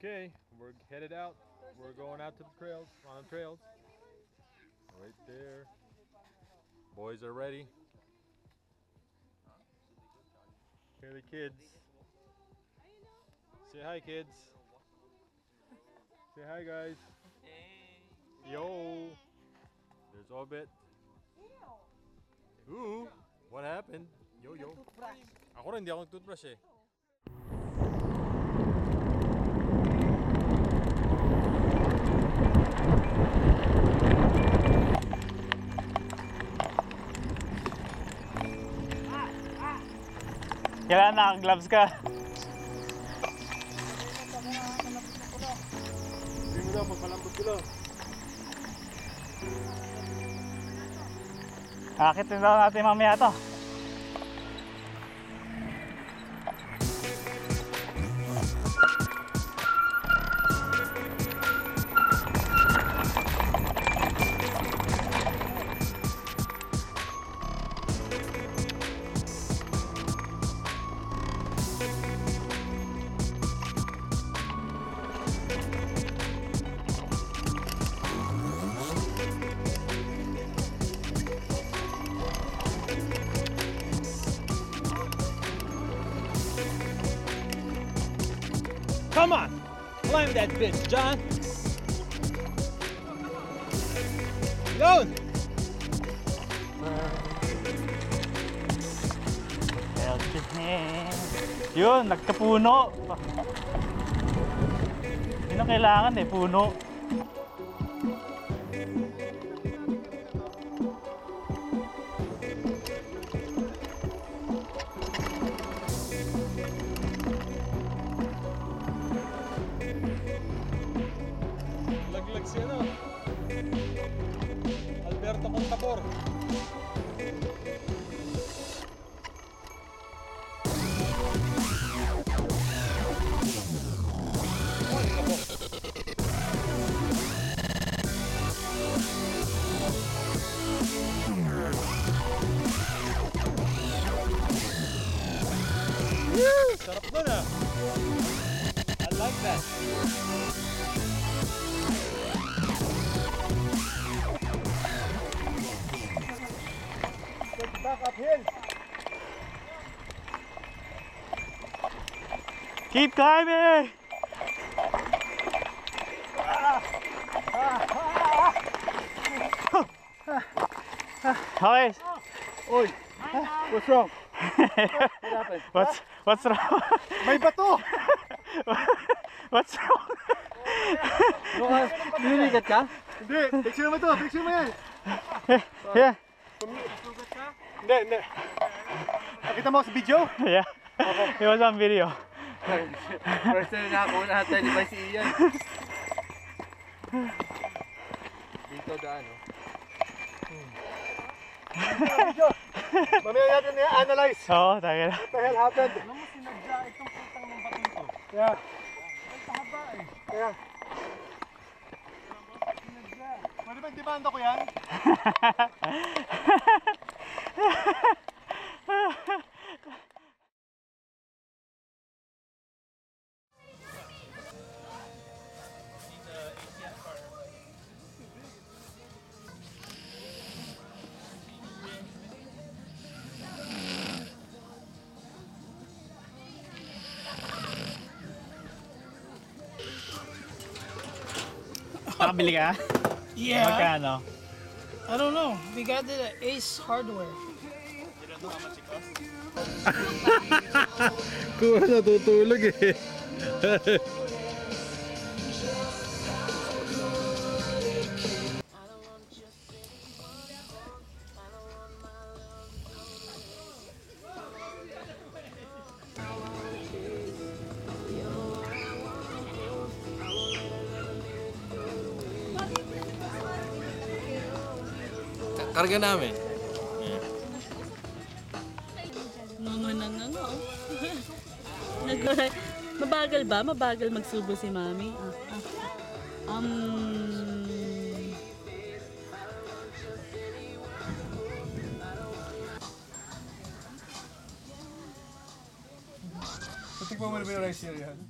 Okay, we're headed out. We're going out to the trails, on the trails. Right there. Boys are ready. Here are the kids. Say hi, kids. Say hi, guys. Yo. There's Obit. Ooh, what happened? Yo, yo. Ako rin, hindi ako nag-toothbrush eh. Kailangan naka-gloves ka. Hindi mo na, magpalambot ko lang. Akitin daw natin mamaya to. Come on! Climb that bitch, John! Yun! Yun, nagkapuno. Yun ang kailangan eh, puno. Laglag siya na. Alberto Contador. Sarap nun ah. I like that. Get back uphill. Keep climbing! Okay. Oy, what's wrong? What happened? What's wrong? May bato! What's wrong? Nililigat ka? Hindi, picture mo to, picture mo yan. Yeah. Hindi, hindi. Nakita mo sa video? Yeah. It was on video. First time nakakuha natin, di ba si Ian? Dito daan, no? Mamaya natin i-analyze. Oo, tayo na. What the hell happened? Alam mo, sinadya itong putang ng bato ito. Yeah. Ay, kahaba eh. Yeah. Sinadya. Pwede ba dibanda ko yan? Nakabili ka? Yeah. Magkano? I don't know. We got it at Ace Hardware. Kuha natutulog eh. Karga namin. No. Mabagal ba? Mabagal magsubo si Mami? Tikman mo na ba yung rice yan?